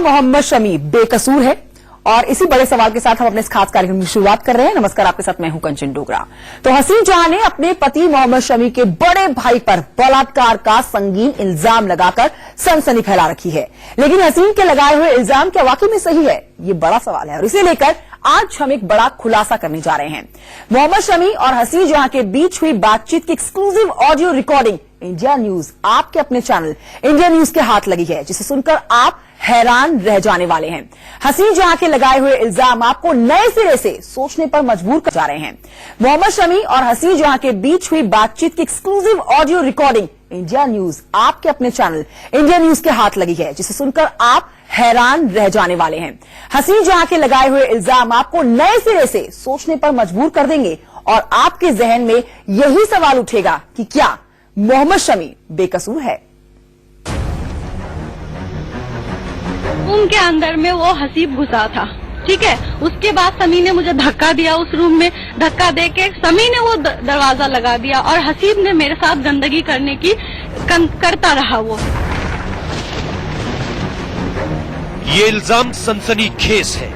मोहम्मद शमी बेकसूर है? और इसी बड़े सवाल के साथ हम अपने इस खास कार्यक्रम की शुरुआत कर रहे हैं। नमस्कार, आपके साथ मैं हूं कंचन डोगरा। तो हसीन जहां ने अपने पति मोहम्मद शमी के बड़े भाई पर बलात्कार का संगीन इल्जाम लगाकर सनसनी फैला रखी है। लेकिन हसीन के लगाए हुए इल्जाम क्या वाकई में सही है, ये बड़ा सवाल है और इसे लेकर आज हम एक बड़ा खुलासा करने जा रहे हैं। मोहम्मद शमी और हसीन जहां के बीच हुई बातचीत की exclusive audio recording India news आपके अपने चैनल इंडिया न्यूज के हाथ लगी है, जिसे सुनकर आप हैरान रह जाने वाले हैं। हसीन जहां के लगाए हुए इल्जाम आपको नए सिरे से सोचने पर मजबूर कर जा रहे हैं। मोहम्मद शमी और हसीन जहां के बीच हुई बातचीत की exclusive audio recording India news आपके अपने चैनल इंडिया न्यूज के हाथ लगी है, जिसे सुनकर आप हैरान रह जाने वाले हैं। हसीन जहां के लगाए हुए इल्जाम आपको नए सिरे से सोचने पर मजबूर कर देंगे और आपके जहन में यही सवाल उठेगा कि क्या मोहम्मद शमी बेकसूर है? रूम के अंदर में वो हसीब घुसा था, ठीक है। उसके बाद समी ने मुझे धक्का दिया, उस रूम में धक्का देके समी ने वो दरवाजा लगा दिया और हसीब ने मेरे साथ गंदगी करने की करता रहा। वो ये इल्जाम सनसनीखेज है,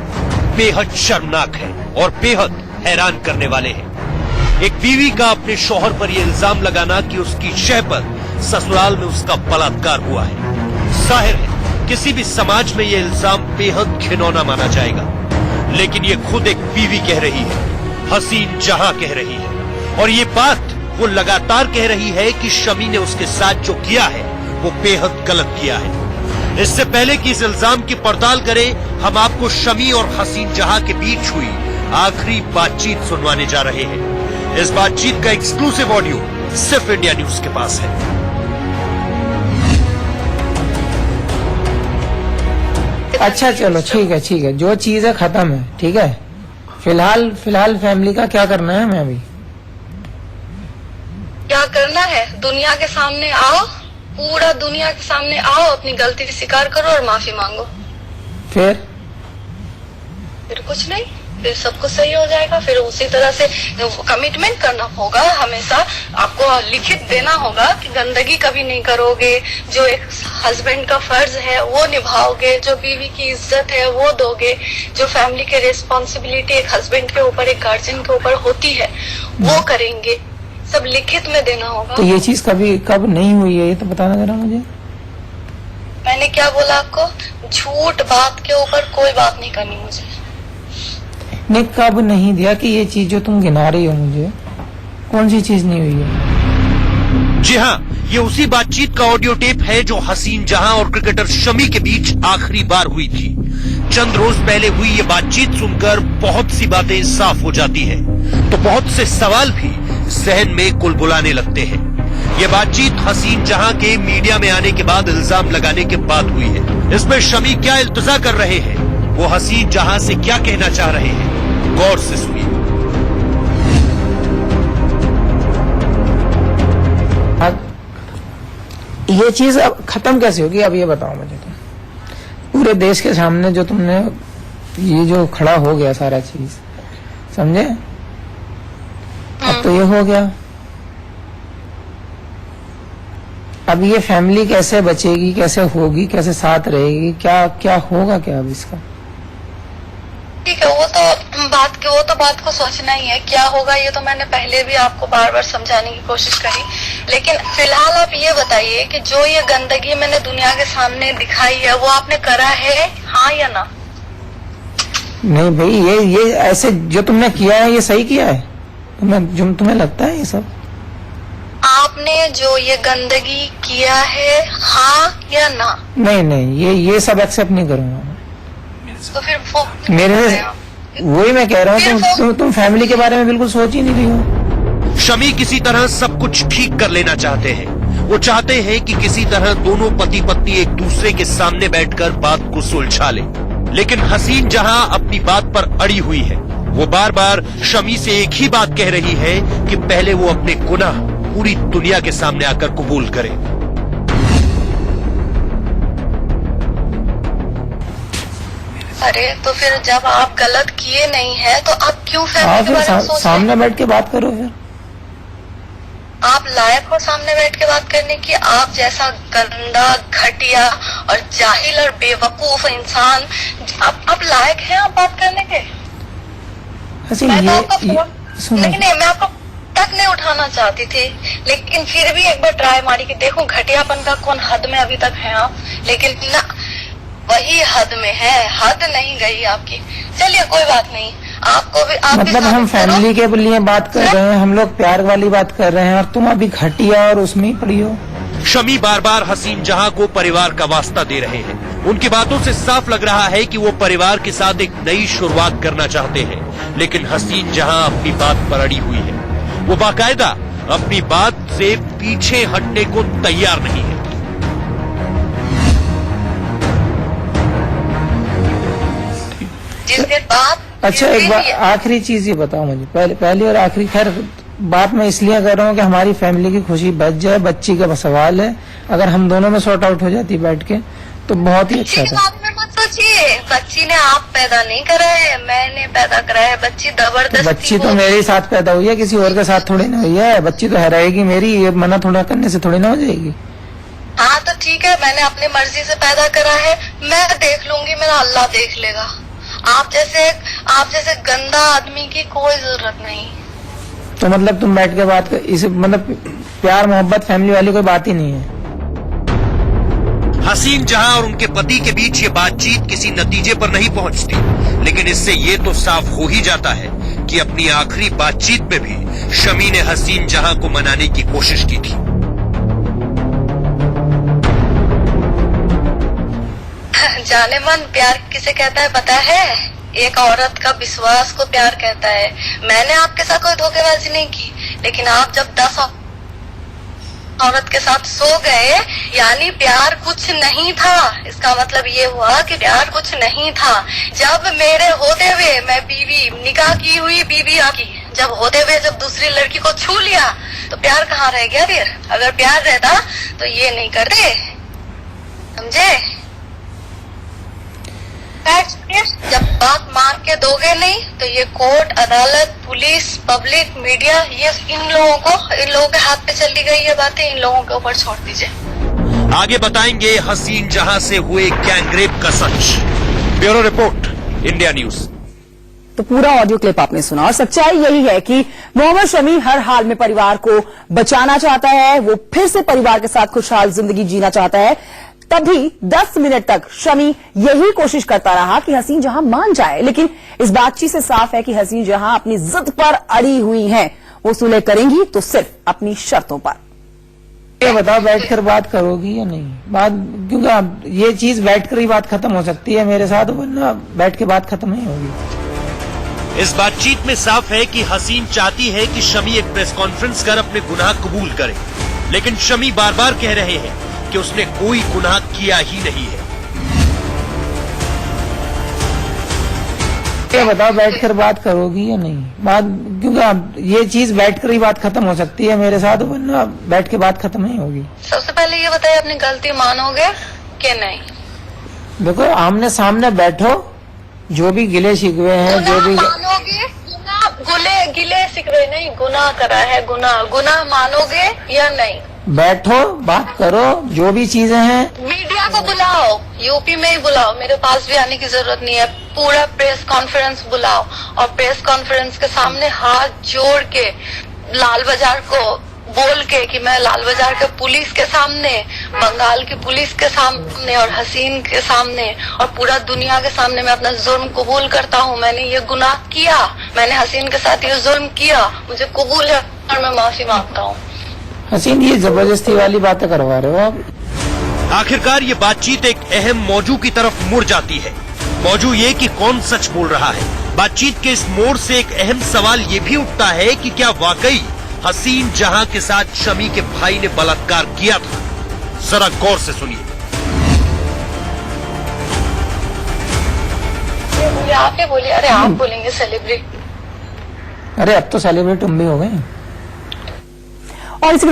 बेहद शर्मनाक है और बेहद हैरान करने वाले हैं। एक बीवी का अपने शौहर पर यह इल्जाम लगाना कि उसकी शह पर ससुराल में उसका बलात्कार हुआ है, जाहिर है किसी भी समाज में यह इल्जाम बेहद घिनौना माना जाएगा। लेकिन ये खुद एक बीवी कह रही है, हसीन जहां कह रही है, और ये बात वो लगातार कह रही है कि शमी ने उसके साथ जो किया है वो बेहद गलत किया है। इससे पहले कि इस इल्जाम की पड़ताल करें, हम आपको शमी और हसीन जहां के बीच हुई आखिरी बातचीत सुनवाने जा रहे हैं। इस बातचीत का एक्सक्लूसिव ऑडियो सिर्फ इंडिया न्यूज के पास है। अच्छा चलो ठीक है, जो चीज है खत्म है, ठीक है। फिलहाल फैमिली का क्या करना है? हमें अभी क्या करना है? दुनिया के सामने आओ, पूरा दुनिया के सामने आओ, अपनी गलती की स्वीकार करो और माफी मांगो। फिर कुछ नहीं, फिर सब कुछ सही हो जाएगा। फिर उसी तरह से कमिटमेंट करना होगा, हमेशा आपको लिखित देना होगा कि गंदगी कभी नहीं करोगे, जो एक हस्बैंड का फर्ज है वो निभाओगे, जो बीवी की इज्जत है वो दोगे, जो फैमिली के रिस्पॉन्सिबिलिटी एक हस्बैंड के ऊपर एक गार्जियन के ऊपर होती है वो करेंगे। सब लिखित में देना होगा। तो ये चीज कब नहीं हुई है, ये तो बताना जरा मुझे। मैंने क्या बोला आपको? झूठ बात के ऊपर कोई बात नहीं करनी मुझे। ने कब नहीं दिया कि ये चीज जो तुम गिना रही हो, मुझे कौन सी चीज नहीं हुई है? जी हाँ, ये उसी बातचीत का ऑडियो टेप है जो हसीन जहां और क्रिकेटर शमी के बीच आखिरी बार हुई थी। चंद रोज पहले हुई ये बातचीत सुनकर बहुत सी बातें साफ हो जाती है, तो बहुत से सवाल भी जहन में कुलबुलाने लगते हैं। ये बातचीत हसीन जहां के मीडिया में आने के बाद इल्जाम लगाने के बाद हुई है। इसमें शमी क्या इल्तिजा कर रहे हैं, वो हसीन जहां से क्या कहना चाह रहे हैं, गौर से सुनिए। ये चीज अब खत्म कैसे होगी, अब ये बताओ मुझे। तुम पूरे देश के सामने जो तुमने ये जो खड़ा हो गया सारा चीज, समझे? अब तो ये हो गया, अब ये फैमिली कैसे बचेगी, कैसे होगी, कैसे साथ रहेगी, क्या होगा क्या अब इसका? ठीक है, वो तो बात को सोचना ही है क्या होगा। ये तो मैंने पहले भी आपको बार बार समझाने की कोशिश करी, लेकिन फिलहाल आप ये बताइए कि जो ये गंदगी मैंने दुनिया के सामने दिखाई है वो आपने करा है, हाँ या ना? नहीं भाई, ये ऐसे जो तुमने किया है ये सही किया है? तुम्हें लगता है ये सब आपने जो ये गंदगी किया है, हाँ या ना? नहीं, ये सब एक्सेप्ट नहीं करूंगा। तो फिर मेरे वही मैं कह रहा हूँ, तुम फैमिली के बारे में बिल्कुल सोच ही नहीं रही हो। शमी किसी तरह सब कुछ ठीक कर लेना चाहते हैं। वो चाहते हैं कि किसी तरह दोनों पति पत्नी एक दूसरे के सामने बैठकर बात को सुलझा लें। लेकिन हसीन जहां अपनी बात पर अड़ी हुई है, वो बार बार शमी से एक ही बात कह रही है कि पहले वो अपने गुनाह पूरी दुनिया के सामने आकर कबूल करे। अरे तो फिर जब आप गलत किए नहीं है तो आप क्यों फैमिली के बारे में सोच रहे हैं? सामने बैठ के बात करो फिर। आप लायक हो सामने बैठ के बात करने की? आप जैसा गंदा, घटिया और जाहिल और बेवकूफ इंसान, आप लायक हैं आप बात करने के? हसीन मैं तो ये आपका फोन सुनो, नहीं, मैं आपको तक नहीं उठाना चाहती थी, लेकिन फिर भी एक बार ट्राई मारी कि देखूं घटियापन का कौन हद में अभी तक है आप, लेकिन ना वही हद में है, हद नहीं गई आपकी। चलिए कोई बात नहीं, आपको भी आप मतलब हम फैमिली के लिए बात कर रहे हैं, हम लोग प्यार वाली बात कर रहे हैं और तुम अभी घटिया और उसमें ही पड़ी हो। शमी बार बार हसीन जहां को परिवार का वास्ता दे रहे हैं। उनकी बातों से साफ लग रहा है कि वो परिवार के साथ एक नई शुरुआत करना चाहते हैं, लेकिन हसीन जहां अपनी बात पर अड़ी हुई है। वो बाकायदा अपनी बात से पीछे हटने को तैयार नहीं है। जिस दिन बात अच्छा एक बार आखिरी चीज ये बताओ मुझे, पहली और आखिरी, खैर बात मैं इसलिए कर रहा हूँ कि हमारी फैमिली की खुशी बच जाए, बच्ची का सवाल है, अगर हम दोनों में सॉर्ट आउट हो जाती बैठ के तो बहुत ही अच्छा बच्ची के था। बारे में मत सोचिए, बच्ची ने आप पैदा नहीं करा है, मैंने पैदा करा है। बच्ची जबरदस्ती बच्ची तो मेरे ही साथ पैदा हुई है, किसी और के साथ थोड़ी ना हुई है। बच्ची तो है रहेगी मेरी, ये मना थोड़ा करने से थोड़ी ना हो जाएगी। हाँ तो ठीक है, मैंने अपनी मर्जी से पैदा करा है, मैं देख लूंगी, मेरा अल्लाह देख लेगा। आप जैसे गंदा आदमी की कोई जरूरत नहीं। तो मतलब तुम बैठ के बात कर, इसे मतलब प्यार मोहब्बत फैमिली वाली कोई बात ही नहीं है। हसीन जहां और उनके पति के बीच ये बातचीत किसी नतीजे पर नहीं पहुंचती, लेकिन इससे ये तो साफ हो ही जाता है कि अपनी आखिरी बातचीत में भी शमी ने हसीन जहां को मनाने की कोशिश की थी। जाने मन प्यार किसे कहता है पता है? एक औरत का विश्वास को प्यार कहता है। मैंने आपके साथ कोई धोखेबाजी नहीं की, लेकिन आप जब 10 औरत के साथ सो गए, यानी प्यार कुछ नहीं था। इसका मतलब ये हुआ कि प्यार कुछ नहीं था। जब मेरे होते हुए मैं बीवी, निकाह की हुई बीवी आपकी, जब होते हुए जब दूसरी लड़की को छू लिया तो प्यार कहाँ रह गया? फिर अगर प्यार रहता तो ये नहीं करते, समझे? जब बात मान के दोगे नहीं तो ये कोर्ट, अदालत, पुलिस, पब्लिक, मीडिया, ये इन लोगों के हाथ पे चली गई ये बातें, इन लोगों के ऊपर छोड़ दीजिए। आगे बताएंगे हसीन जहां से हुए गैंगरेप का सच। Bureau report, India news. तो पूरा ऑडियो क्लिप आपने सुना और सच्चाई यही है कि मोहम्मद शमी हर हाल में परिवार को बचाना चाहता है। वो फिर से परिवार के साथ खुशहाल जिंदगी जीना चाहता है। तभी 10 मिनट तक शमी यही कोशिश करता रहा कि हसीन जहां मान जाए, लेकिन इस बातचीत से साफ है कि हसीन जहां अपनी जिद पर अड़ी हुई हैं। वो सुलह करेंगी तो सिर्फ अपनी शर्तों पर। ये बताओ, बैठकर बात करोगी या नहीं? बात क्योंकि ये चीज बैठकर ही बात खत्म हो सकती है मेरे साथ, वरना बैठ के बात खत्म नहीं होगी। इस बातचीत में साफ है कि हसीन चाहती है कि शमी एक प्रेस कॉन्फ्रेंस कर अपने गुनाह कबूल करे, लेकिन शमी बार बार कह रहे हैं कि उसने कोई गुनाह किया ही नहीं है। ये बताओ, बैठकर बात करोगी या नहीं? बात क्योंकि ये चीज बैठकर ही बात खत्म हो सकती है मेरे साथ, वरना बैठ के बात खत्म नहीं होगी। सबसे पहले ये बताइए, अपनी गलती मानोगे कि नहीं? देखो, आमने सामने बैठो, जो भी गिले शिकवे हैं, जो भी मानोगे? गिले शिकवे नहीं, गुनाह करा है, गुनाह मानोगे या नहीं? बैठो, बात करो, जो भी चीजें हैं। मीडिया को बुलाओ, यूपी में ही बुलाओ, मेरे पास भी आने की जरूरत नहीं है। पूरा प्रेस कॉन्फ्रेंस बुलाओ और प्रेस कॉन्फ्रेंस के सामने हाथ जोड़ के लाल बाजार को बोल के कि मैं लाल बाजार के पुलिस के सामने, बंगाल की पुलिस के सामने और हसीन के सामने और पूरा दुनिया के सामने मैं अपना जुर्म कबूल करता हूँ। मैंने ये गुनाह किया, मैंने हसीन के साथ ये जुर्म किया, मुझे कबूल है और मैं माफी मांगता हूँ। हसीन, ये जबरदस्ती वाली बातें करवा रहे हो आप। आखिरकार ये बातचीत एक अहम मौजू की तरफ मुड़ जाती है। मौजू ये कि कौन सच बोल रहा है। बातचीत के इस मोड़ से एक अहम सवाल ये भी उठता है कि क्या वाकई हसीन जहां के साथ शमी के भाई ने बलात्कार किया था? जरा गौर से सुनिए। आप ही बोलिए। अरे आप बोलेंगे सेलिब्रिटी? अरे अब तो सेलिब्रिटी तुम भी हो गए। और इसी